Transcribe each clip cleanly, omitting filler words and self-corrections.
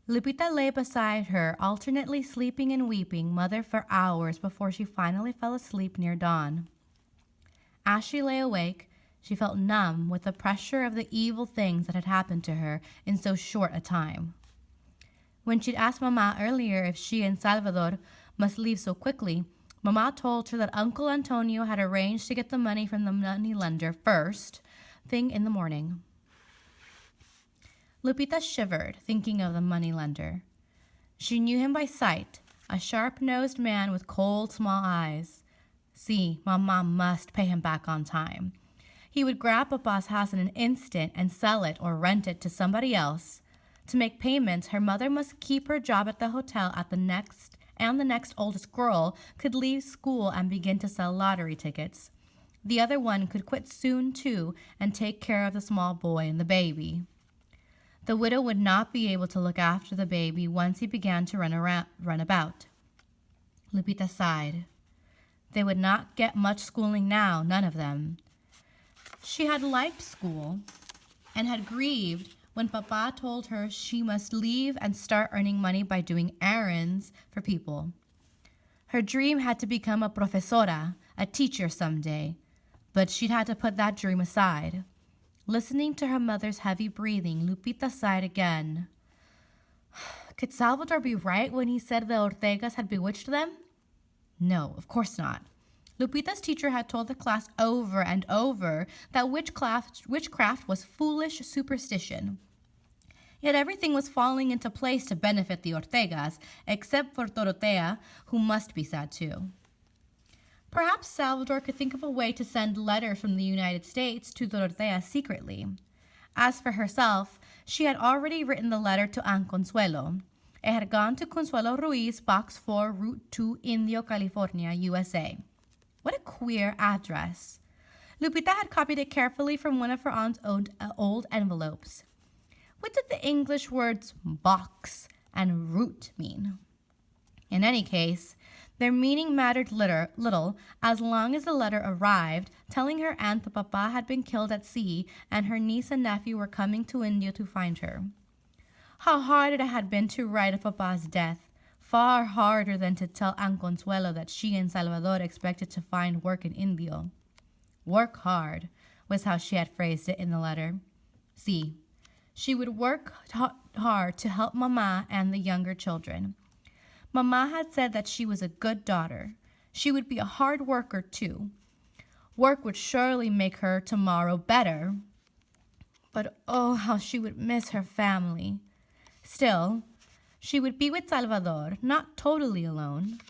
Lupita lay beside her, alternately sleeping and weeping, mother for hours before she finally fell asleep near dawn. As she lay awake, she felt numb with the pressure of the evil things that had happened to her in so short a time. When she'd asked Mama earlier if she and Salvador must leave so quickly, Mama told her that Uncle Antonio had arranged to get the money from the money lender first thing in the morning. Lupita shivered, thinking of the moneylender. She knew him by sight, a sharp-nosed man with cold, small eyes. See, Mama must pay him back on time. He would grab Papa's house in an instant and sell it or rent it to somebody else. To make payments, her mother must keep her job at the hotel the next oldest girl could leave school and begin to sell lottery tickets. The other one could quit soon, too, and take care of the small boy and the baby. The widow would not be able to look after the baby once he began to run about. Lupita sighed. They would not get much schooling now, none of them. She had liked school and had grieved when Papa told her she must leave and start earning money by doing errands for people. Her dream had to become a profesora, a teacher someday, but she'd had to put that dream aside. Listening to her mother's heavy breathing, Lupita sighed again. Could Salvador be right when he said the Ortegas had bewitched them? No, of course not. Lupita's teacher had told the class over and over that witchcraft was foolish superstition. Yet everything was falling into place to benefit the Ortegas, except for Dorotea, who must be sad too. Perhaps Salvador could think of a way to send letters from the United States to Dorotea secretly. As for herself, she had already written the letter to Aunt Consuelo. It had gone to Consuelo Ruiz, Box 4, Route 2, Indio, California, USA. What a queer address. Lupita had copied it carefully from one of her aunt's old envelopes. What did the English words box and route mean? In any case, their meaning mattered little as long as the letter arrived, telling her aunt that Papa had been killed at sea and her niece and nephew were coming to India to find her. How hard it had been to write of Papa's death, far harder than to tell Aunt Consuelo that she and Salvador expected to find work in Indio. Work hard was how she had phrased it in the letter. See, she would work hard to help Mama and the younger children. Mama had said that she was a good daughter. She would be a hard worker, too. Work would surely make her tomorrow better. But oh, how she would miss her family. Still, she would be with Salvador, not totally alone.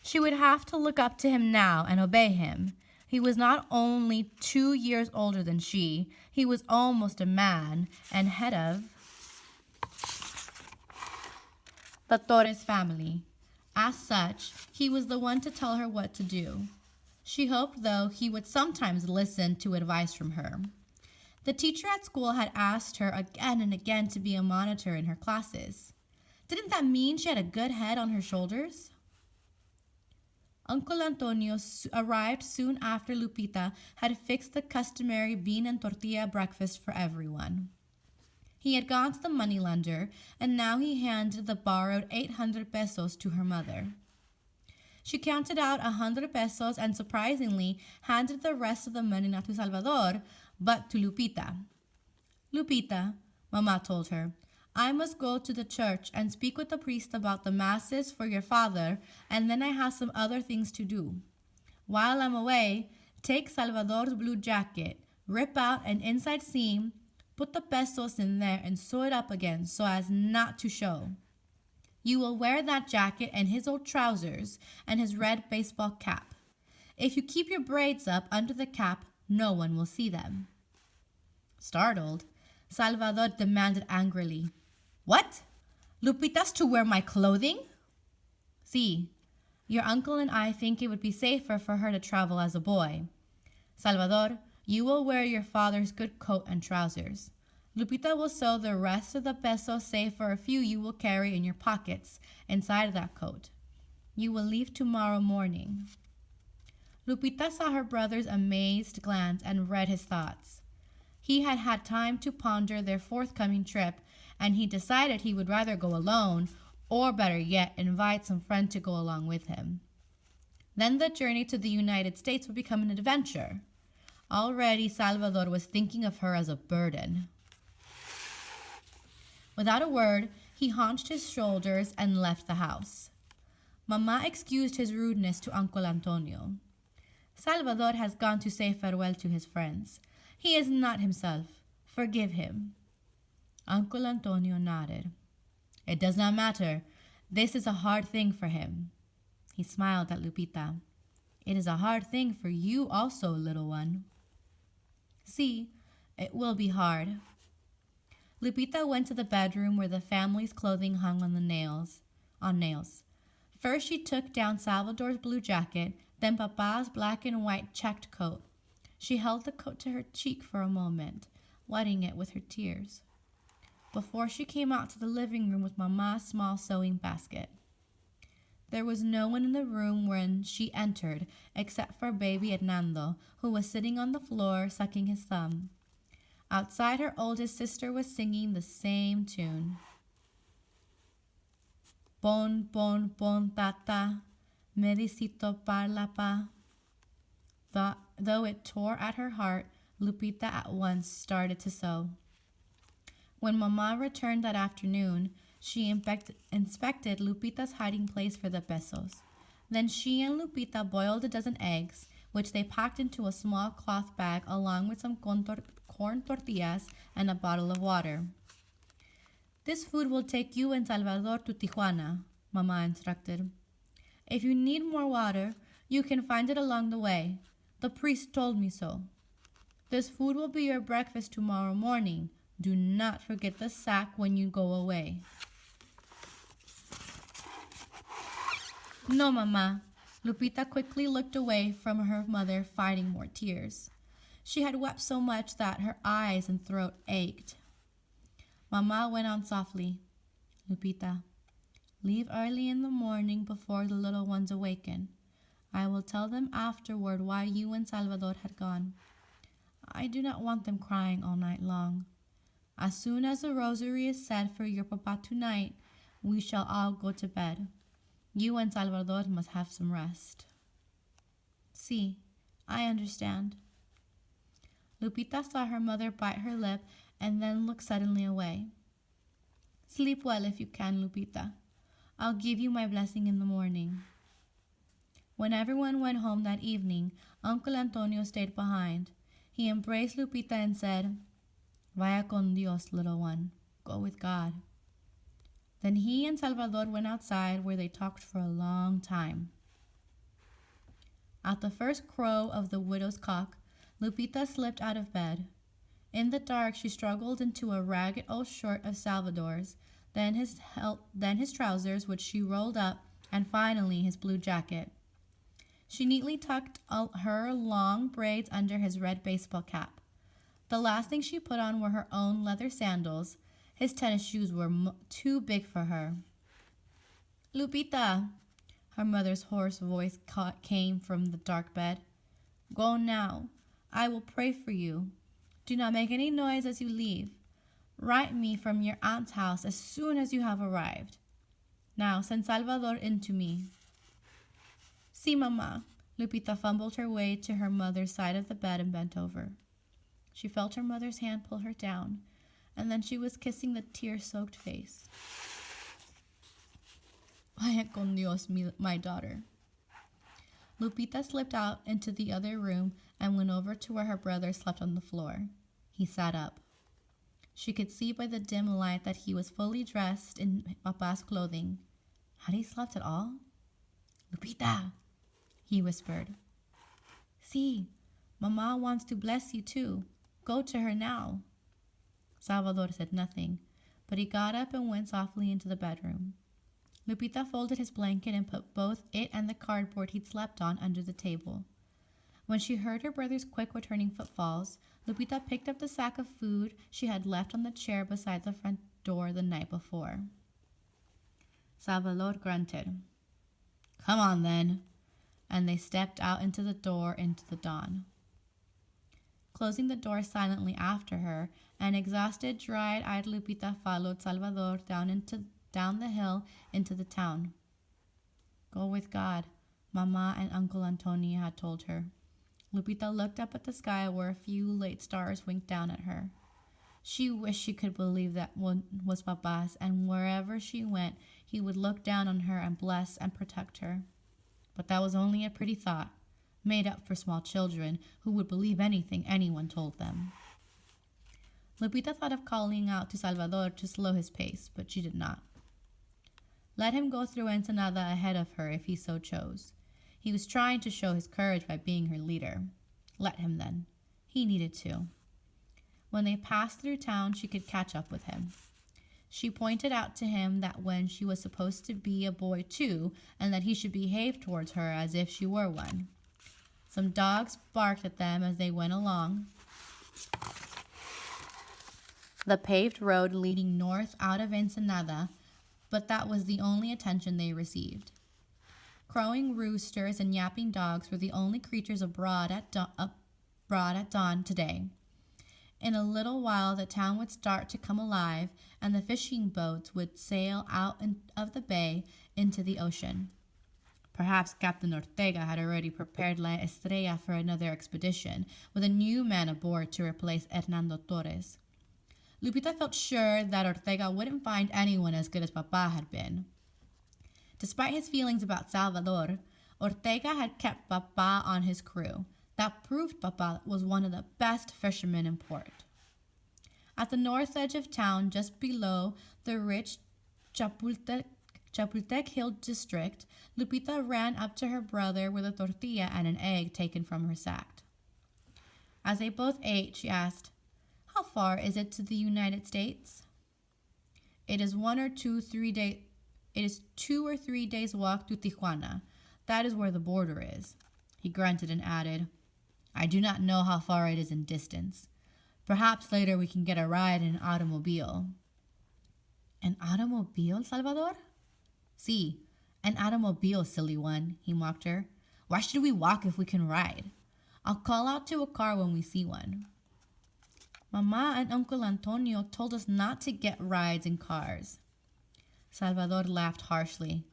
She would have to look up to him now and obey him. He was not only 2 years older than she, he was almost a man and head of the Torres family. As such, he was the one to tell her what to do. She hoped, though, he would sometimes listen to advice from her. The teacher at school had asked her again and again to be a monitor in her classes. Didn't that mean she had a good head on her shoulders? Uncle Antonio arrived soon after Lupita had fixed the customary bean and tortilla breakfast for everyone. He had gone to the moneylender, and now he handed the borrowed 800 pesos to her mother. She counted out 100 pesos and surprisingly handed the rest of the money not to Salvador, but to Lupita. Lupita, Mama told her, I must go to the church and speak with the priest about the masses for your father, and then I have some other things to do. While I'm away, take Salvador's blue jacket, rip out an inside seam, put the pesos in there and sew it up again so as not to show. You will wear that jacket and his old trousers and his red baseball cap. If you keep your braids up under the cap, no one will see them. Startled, Salvador demanded angrily, What? Lupita's to wear my clothing? See, your uncle and I think it would be safer for her to travel as a boy. Salvador, you will wear your father's good coat and trousers. Lupita will sew the rest of the pesos save for a few you will carry in your pockets inside that coat. You will leave tomorrow morning. Lupita saw her brother's amazed glance and read his thoughts. He had had time to ponder their forthcoming trip, and he decided he would rather go alone, or better yet, invite some friend to go along with him. Then the journey to the United States would become an adventure. Already Salvador was thinking of her as a burden. Without a word, he hunched his shoulders and left the house. Mamá excused his rudeness to Uncle Antonio. Salvador has gone to say farewell to his friends. He is not himself. Forgive him. Uncle Antonio nodded. It does not matter. This is a hard thing for him. He smiled at Lupita. It is a hard thing for you also, little one. See, it will be hard. Lupita went to the bedroom where the family's clothing hung on nails. First, she took down Salvador's blue jacket, then Papa's black and white checked coat. She held the coat to her cheek for a moment, wetting it with her tears, before she came out to the living room with Mama's small sewing basket. There was no one in the room when she entered, except for baby Hernando, who was sitting on the floor sucking his thumb. Outside, her oldest sister was singing the same tune. Pon, pon, pon, tata, medicito parla pa. Though it tore at her heart, Lupita at once started to sew. When Mama returned that afternoon, she inspected Lupita's hiding place for the pesos. Then she and Lupita boiled a dozen eggs, which they packed into a small cloth bag along with some corn tortillas and a bottle of water. This food will take you and Salvador to Tijuana, Mama instructed. If you need more water, you can find it along the way. The priest told me so. This food will be your breakfast tomorrow morning. Do not forget the sack when you go away. No, Mama. Lupita quickly looked away from her mother, fighting more tears. She had wept so much that her eyes and throat ached. Mama went on softly. Lupita, leave early in the morning before the little ones awaken. I will tell them afterward why you and Salvador had gone. I do not want them crying all night long. As soon as the rosary is said for your papa tonight, we shall all go to bed. You and Salvador must have some rest. See, I understand. Lupita saw her mother bite her lip and then look suddenly away. Sleep well if you can, Lupita. I'll give you my blessing in the morning. When everyone went home that evening, Uncle Antonio stayed behind. He embraced Lupita and said, Vaya con Dios, little one. Go with God. Then he and Salvador went outside where they talked for a long time. At the first crow of the widow's cock, Lupita slipped out of bed. In the dark, she struggled into a ragged old shirt of Salvador's, then his trousers, which she rolled up, and finally his blue jacket. She neatly tucked her long braids under his red baseball cap. The last thing she put on were her own leather sandals. His tennis shoes were too big for her. Lupita, her mother's hoarse voice came from the dark bed. Go now. I will pray for you. Do not make any noise as you leave. Write me from your aunt's house as soon as you have arrived. Now send Salvador in to me. Si, Mama. Lupita fumbled her way to her mother's side of the bed and bent over. She felt her mother's hand pull her down, and then she was kissing the tear-soaked face. Vaya con Dios, my daughter. Lupita slipped out into the other room and went over to where her brother slept on the floor. He sat up. She could see by the dim light that he was fully dressed in Papa's clothing. Had he slept at all? Lupita, he whispered. See, Mama wants to bless you too. Go to her now. Salvador said nothing, but he got up and went softly into the bedroom. Lupita folded his blanket and put both it and the cardboard he'd slept on under the table. When she heard her brother's quick returning footfalls, Lupita picked up the sack of food she had left on the chair beside the front door the night before. Salvador grunted. Come on, then. And they stepped out into the dawn. Closing the door silently after her, an exhausted, dry-eyed Lupita followed Salvador down the hill into the town. Go with God, Mama and Uncle Antonio had told her. Lupita looked up at the sky where a few late stars winked down at her. She wished she could believe that one was Papa's, and wherever she went, he would look down on her and bless and protect her. But that was only a pretty thought, made up for small children who would believe anything anyone told them. Lupita thought of calling out to Salvador to slow his pace, but she did not. Let him go through Ensenada ahead of her if he so chose. He was trying to show his courage by being her leader. Let him then. He needed to. When they passed through town, she could catch up with him. She pointed out to him that when she was supposed to be a boy too, and that he should behave towards her as if she were one. Some dogs barked at them as they went along the paved road leading north out of Ensenada, but that was the only attention they received. Crowing roosters and yapping dogs were the only creatures abroad at dawn today. In a little while, the town would start to come alive, and the fishing boats would sail out of the bay into the ocean. Perhaps Captain Ortega had already prepared La Estrella for another expedition, with a new man aboard to replace Hernando Torres. Lupita felt sure that Ortega wouldn't find anyone as good as Papa had been. Despite his feelings about Salvador, Ortega had kept Papa on his crew. That proved Papa was one of the best fishermen in port. At the north edge of town, just below the rich Chapultec Hill district, Lupita ran up to her brother with a tortilla and an egg taken from her sack. As they both ate, she asked, "How far is it to the United States?" It is 2 or 3 days walk to Tijuana. That is where the border is." He grunted and added, "I do not know how far it is in distance. Perhaps later we can get a ride in an automobile." "An automobile, Salvador?" "Sí, an automobile, silly one," he mocked her. "Why should we walk if we can ride? I'll call out to a car when we see one." "Mama and Uncle Antonio told us not to get rides in cars." Salvador laughed harshly.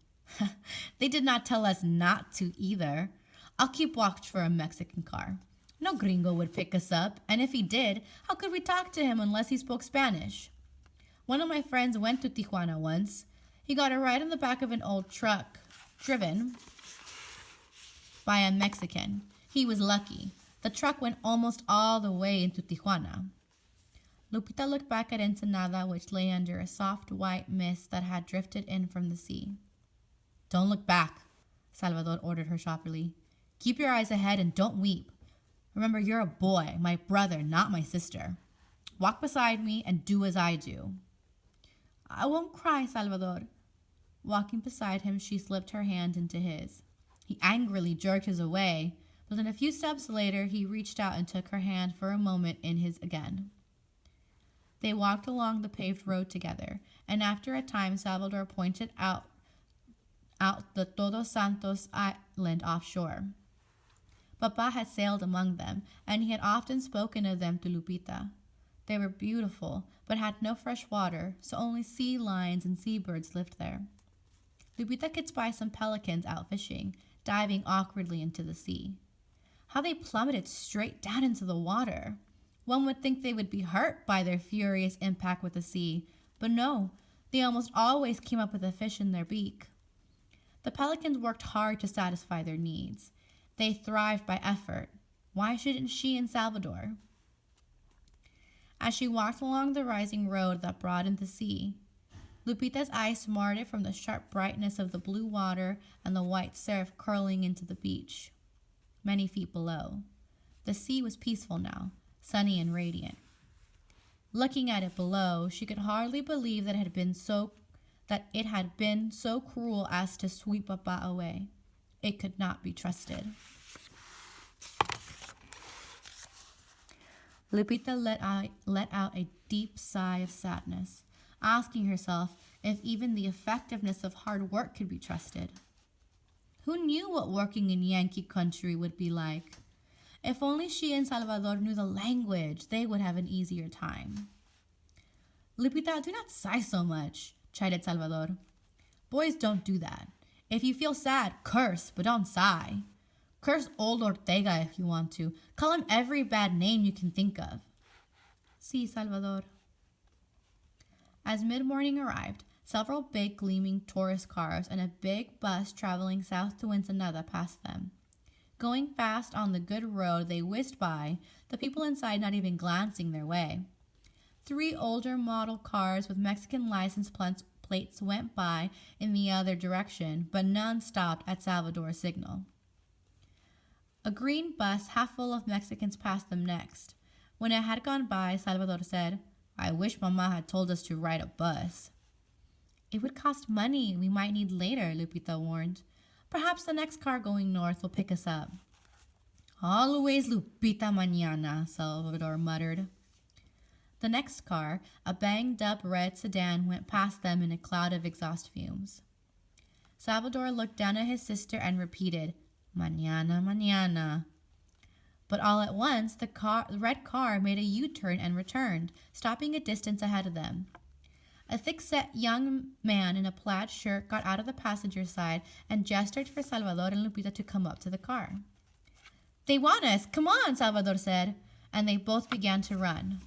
"They did not tell us not to either. I'll keep watch for a Mexican car. No gringo would pick us up, and if he did, how could we talk to him unless he spoke Spanish? One of my friends went to Tijuana once. He got a ride in the back of an old truck, driven by a Mexican. He was lucky. The truck went almost all the way into Tijuana." Lupita looked back at Ensenada, which lay under a soft white mist that had drifted in from the sea. "Don't look back," Salvador ordered her sharply. "Keep your eyes ahead and don't weep. Remember, you're a boy, my brother, not my sister. Walk beside me and do as I do." "I won't cry, Salvador." Walking beside him, she slipped her hand into his. He angrily jerked his away, but then a few steps later, he reached out and took her hand for a moment in his again. They walked along the paved road together, and after a time, Salvador pointed out the Todos Santos island offshore. Papa had sailed among them, and he had often spoken of them to Lupita. They were beautiful, but had no fresh water, so only sea lions and seabirds lived there. Lupita could spy some pelicans out fishing, diving awkwardly into the sea. How they plummeted straight down into the water! One would think they would be hurt by their furious impact with the sea, but no, they almost always came up with a fish in their beak. The pelicans worked hard to satisfy their needs. They thrived by effort. Why shouldn't she and Salvador? As she walked along the rising road that broadened the sea, Lupita's eyes smarted from the sharp brightness of the blue water and the white surf curling into the beach, many feet below. The sea was peaceful now, sunny and radiant. Looking at it below, she could hardly believe that it had been so cruel as to sweep Papa away. It could not be trusted. Lupita let out a deep sigh of sadness, asking herself if even the effectiveness of hard work could be trusted. Who knew what working in Yankee country would be like? If only she and Salvador knew the language, they would have an easier time. Lupita, do not sigh so much, chided Salvador. Boys don't do that. If you feel sad, curse, but don't sigh. Curse old Ortega if you want to. Call him every bad name you can think of. Sí, Salvador. As mid-morning arrived, several big gleaming tourist cars and a big bus traveling south to Ensenada passed them. Going fast on the good road, they whizzed by, the people inside not even glancing their way. 3 older model cars with Mexican license plates went by in the other direction, but none stopped at Salvador's signal. A green bus half full of Mexicans passed them next. When it had gone by, Salvador said, I wish Mama had told us to ride a bus. It would cost money we might need later, Lupita warned. Perhaps the next car going north will pick us up. Always Lupita mañana, Salvador muttered. The next car, a banged-up red sedan, went past them in a cloud of exhaust fumes. Salvador looked down at his sister and repeated, Mañana, mañana. But all at once, the red car made a U-turn and returned, stopping a distance ahead of them. A thick-set young man in a plaid shirt got out of the passenger side and gestured for Salvador and Lupita to come up to the car. They want us! Come on, Salvador said, and they both began to run.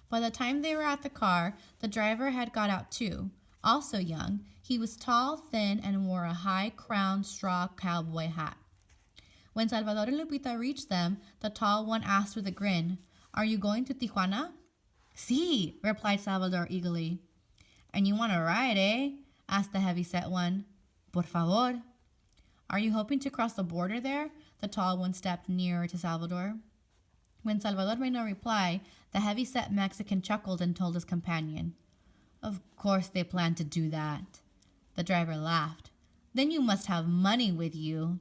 By the time they were at the car, the driver had got out too, also young. He was tall, thin, and wore a high-crowned straw cowboy hat. When Salvador and Lupita reached them, the tall one asked with a grin, Are you going to Tijuana? Sí, replied Salvador eagerly. And you want to ride, eh? Asked the heavy-set one. Por favor. Are you hoping to cross the border there? The tall one stepped nearer to Salvador. When Salvador made no reply, the heavy-set Mexican chuckled and told his companion, Of course they plan to do that. The driver laughed. Then you must have money with you.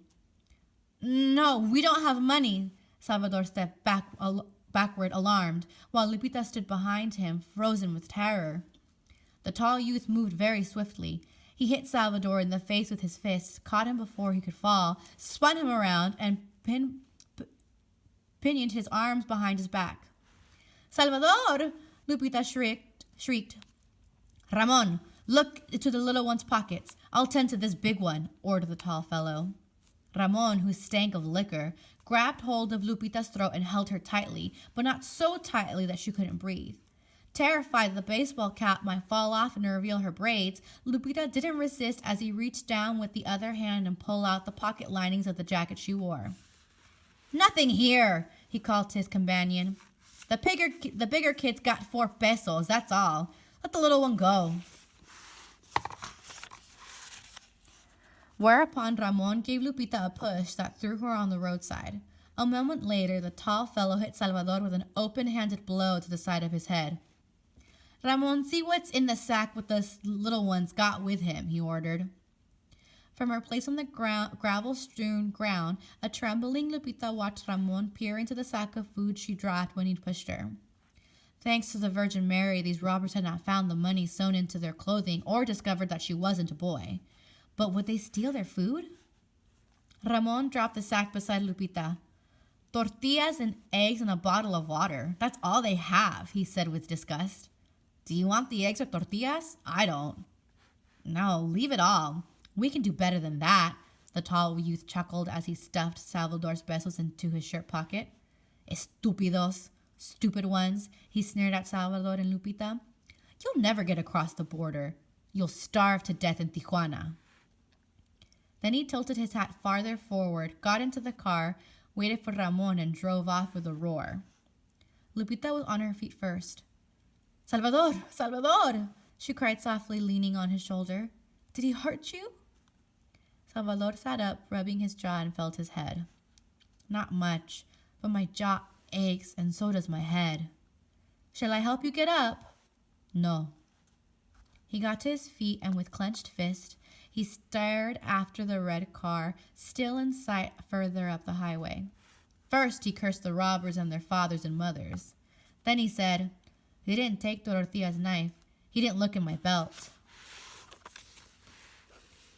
No, we don't have money. Salvador stepped backward, alarmed, while Lupita stood behind him, frozen with terror. The tall youth moved very swiftly. He hit Salvador in the face with his fists, caught him before he could fall, spun him around, and pinioned his arms behind his back. Salvador! Lupita shrieked. Ramon, look into the little one's pockets. I'll tend to this big one, ordered the tall fellow. Ramon, who stank of liquor, grabbed hold of Lupita's throat and held her tightly, but not so tightly that she couldn't breathe. Terrified that the baseball cap might fall off and reveal her braids, Lupita didn't resist as he reached down with the other hand and pulled out the pocket linings of the jacket she wore. Nothing here, he called to his companion. The bigger kid's got 4 pesos, that's all. Let the little one go. Whereupon Ramon gave Lupita a push that threw her on the roadside. A moment later, the tall fellow hit Salvador with an open-handed blow to the side of his head. Ramon, see what's in the sack with the little one's got with him, he ordered. From her place on the gravel-strewn ground, a trembling Lupita watched Ramon peer into the sack of food she dropped when he pushed her. Thanks to the Virgin Mary, these robbers had not found the money sewn into their clothing or discovered that she wasn't a boy. But would they steal their food? Ramon dropped the sack beside Lupita. Tortillas and eggs and a bottle of water. That's all they have, he said with disgust. Do you want the eggs or tortillas? I don't. No, leave it all. We can do better than that, the tall youth chuckled as he stuffed Salvador's pesos into his shirt pocket. Estúpidos, stupid ones, he sneered at Salvador and Lupita. You'll never get across the border. You'll starve to death in Tijuana. Then he tilted his hat farther forward, got into the car, waited for Ramon, and drove off with a roar. Lupita was on her feet first. Salvador! Salvador! She cried softly, leaning on his shoulder. Did he hurt you? Salvador sat up, rubbing his jaw, and felt his head. Not much, but my jaw aches, and so does my head. Shall I help you get up? No. He got to his feet, and with clenched fist, he stared after the red car, still in sight further up the highway. First, he cursed the robbers and their fathers and mothers. Then he said, He didn't take Dorothea's knife. He didn't look in my belt.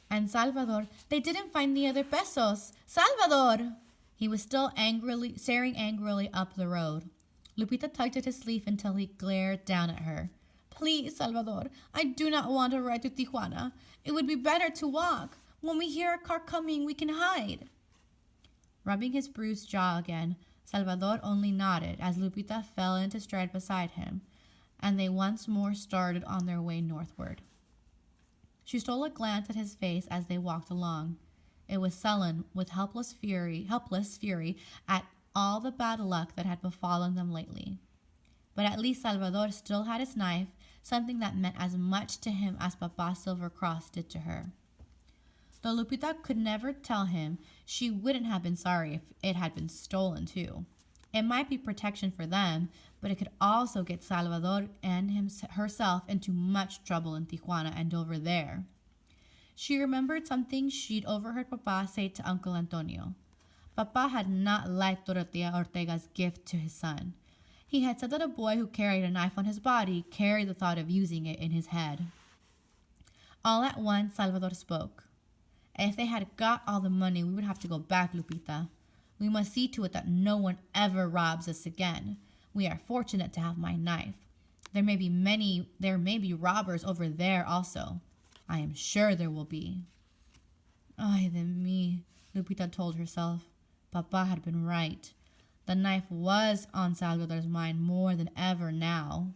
And Salvador, they didn't find the other pesos. Salvador! He was still staring angrily up the road. Lupita tugged at his sleeve until he glared down at her. Please, Salvador, I do not want to ride to Tijuana. It would be better to walk. When we hear a car coming, we can hide. Rubbing his bruised jaw again, Salvador only nodded as Lupita fell into stride beside him, and they once more started on their way northward. She stole a glance at his face as they walked along. It was sullen with helpless fury at all the bad luck that had befallen them lately. But at least Salvador still had his knife, something that meant as much to him as Papa's silver cross did to her. Though Lupita could never tell him, she wouldn't have been sorry if it had been stolen too. It might be protection for them, but it could also get Salvador and herself into much trouble in Tijuana and over there. She remembered something she'd overheard Papa say to Uncle Antonio. Papa had not liked Dorotea Ortega's gift to his son. He had said that a boy who carried a knife on his body carried the thought of using it in his head. All at once, Salvador spoke. If they had got all the money, we would have to go back, Lupita. We must see to it that no one ever robs us again. We are fortunate to have my knife. There may be robbers over there also. I am sure there will be. Ay de mi, Lupita told herself. Papa had been right. The knife was on Salvador's mind more than ever now.